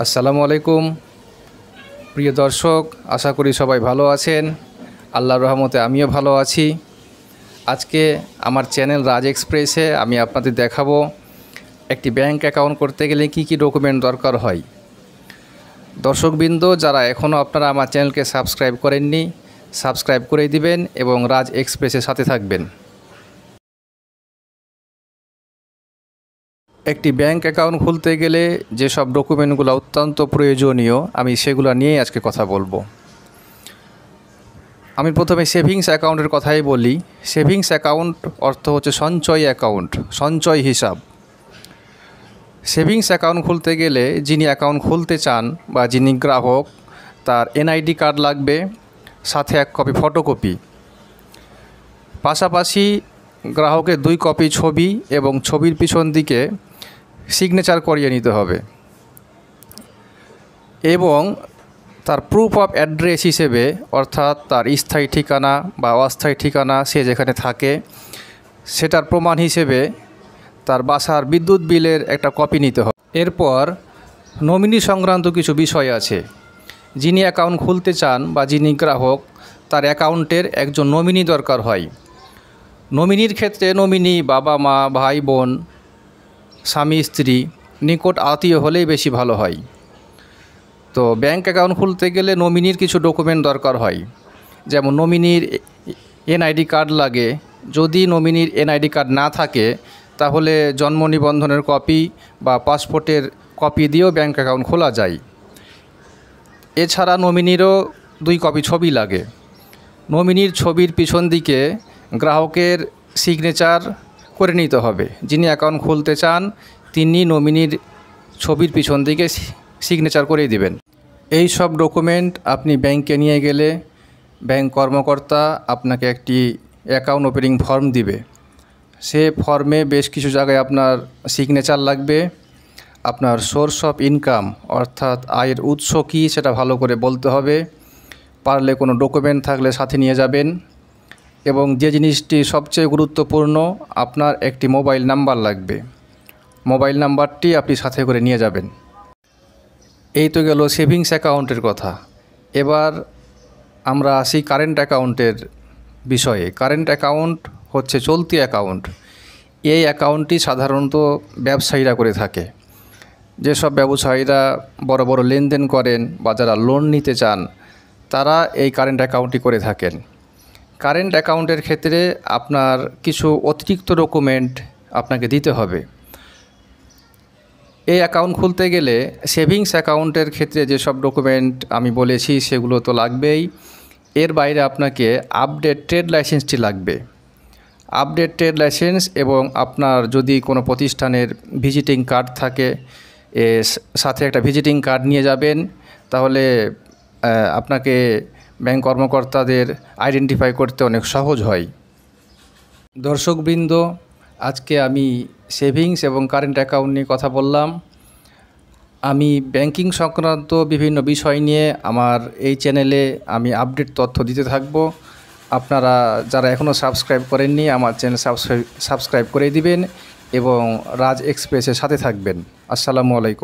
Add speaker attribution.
Speaker 1: আসসালামু আলাইকুম প্রিয় দর্শক, আশা করি সবাই ভালো আছেন। আল্লাহর রহমতে আমিও ভালো আছি। আজকে আমার চ্যানেল রাজ এক্সপ্রেসে আমি আপনাদের দেখাবো একটি ব্যাংক অ্যাকাউন্ট করতে গেলে কি কি ডকুমেন্ট দরকার হয়। দর্শকবৃন্দ, যারা এখনও আপনারা আমার চ্যানেলকে সাবস্ক্রাইব করেননি, সাবস্ক্রাইব করে দিবেন এবং রাজ এক্সপ্রেসের সাথে থাকবেন। একটি ব্যাংক অ্যাকাউন্ট খুলতে গেলে যেসব ডকুমেন্টগুলো অত্যন্ত প্রয়োজনীয় আমি সেগুলো নিয়ে আজকে কথা বলবো। আমি প্রথমে সেভিংস অ্যাকাউন্টের কথাই বলি। সেভিংস অ্যাকাউন্ট অর্থ হচ্ছে সঞ্চয় অ্যাকাউন্ট, সঞ্চয় হিসাব। সেভিংস অ্যাকাউন্ট খুলতে গেলে যিনি অ্যাকাউন্ট খুলতে চান বা যিনি গ্রাহক, তার এনআইডি কার্ড লাগবে, সাথে 1 কপি ফটোকপি, পাশাপাশি গ্রাহকের 2 কপি ছবি এবং ছবির পিছন দিকে সিগনেচার করিয়ে নিতে হবে এবং তার প্রুফ অফ অ্যাড্রেস হিসেবে, অর্থাৎ তার স্থায়ী ঠিকানা বা অস্থায়ী ঠিকানা সে যেখানে থাকে সেটার প্রমাণ হিসেবে তার বাসার বিদ্যুৎ বিলের একটা কপি নিতে হবে। এরপর নমিনি সংক্রান্ত কিছু বিষয় আছে। যিনি অ্যাকাউন্ট খুলতে চান বা যিনি গ্রাহক, তার অ্যাকাউন্টের একজন নমিনি দরকার হয়। নমিনির ক্ষেত্রে নমিনি বাবা মা, ভাই বোন, স্বামী স্ত্রী, নিকট আত্মীয় হলেই বেশি ভালো হয়। তো ব্যাংক অ্যাকাউন্ট খুলতে গেলে নমিনির কিছু ডকুমেন্ট দরকার হয়, যেমন নমিনির এনআইডি কার্ড লাগে। যদি নমিনির এনআইডি কার্ড না থাকে তাহলে জন্ম নিবন্ধনের কপি বা পাসপোর্টের কপি দিয়েও ব্যাংক অ্যাকাউন্ট খোলা যায়। এছাড়া নমিনিরও 2 কপি ছবি লাগে। নমিনির ছবির পিছন দিকে গ্রাহকের সিগনেচার করে নিতে হবে। যিনি অ্যাকাউন্ট খুলতে চান তিনি নমিনির ছবির পিছন দিকে সিগনেচার করে দিবেন। এই সব ডকুমেন্ট আপনি ব্যাংকে নিয়ে গেলে ব্যাংক কর্মকর্তা আপনাকে একটি অ্যাকাউন্ট ওপেনিং ফর্ম দিবে। সে ফর্মে বেশ কিছু জায়গায় আপনার সিগনেচার লাগবে। আপনার সোর্স অফ ইনকাম অর্থাৎ আয়ের উৎস কী সেটা ভালো করে বলতে হবে। পারলে কোনো ডকুমেন্ট থাকলে সাথে নিয়ে যাবেন। এবং যে জিনিসটি সবচেয়ে গুরুত্বপূর্ণ, আপনার একটি মোবাইল নাম্বার লাগবে। মোবাইল নাম্বারটি আপনি সাথে করে নিয়ে যাবেন। এই তো গেল সেভিংস অ্যাকাউন্টের কথা। এবার আমরা আসি কারেন্ট অ্যাকাউন্টের বিষয়ে। কারেন্ট অ্যাকাউন্ট হচ্ছে চলতি অ্যাকাউন্ট। এই অ্যাকাউন্টটি সাধারণত ব্যবসায়ীরা করে থাকে। যেসব ব্যবসায়ীরা বড় বড় লেনদেন করেন বা যারা লোন নিতে চান তারা এই কারেন্ট অ্যাকাউন্টটি করে থাকেন। কারেন্ট অ্যাকাউন্টের ক্ষেত্রে আপনার কিছু অতিরিক্ত ডকুমেন্ট আপনাকে দিতে হবে। এই অ্যাকাউন্ট খুলতে গেলে সেভিংস অ্যাকাউন্টের ক্ষেত্রে যেসব ডকুমেন্ট আমি বলেছি সেগুলো তো লাগবেই। এর বাইরে আপনাকে আপডেট ট্রেড লাইসেন্সটি লাগবে। আপডেট ট্রেড লাইসেন্স এবং আপনার যদি কোনো প্রতিষ্ঠানের ভিজিটিং কার্ড থাকে, সাথে একটা ভিজিটিং কার্ড নিয়ে যাবেন। তাহলে আপনাকে ব্যাংক কর্মকর্তাদের আইডেন্টিফাই করতে অনেক সহজ হয়। দর্শকবৃন্দ, আজকে আমি সেভিংস এবং কারেন্ট অ্যাকাউন্ট নিয়ে কথা বললাম। আমি ব্যাংকিং সংক্রান্ত বিভিন্ন বিষয় নিয়ে আমার এই চ্যানেলে আমি আপডেট তথ্য দিতে থাকব। আপনারা যারা এখনও সাবস্ক্রাইব করেননি আমার চ্যানেল সাবস্ক্রাইব করে দিবেন এবং রাজ এক্সপ্রেসের সাথে থাকবেন। আসসালামু আলাইকুম।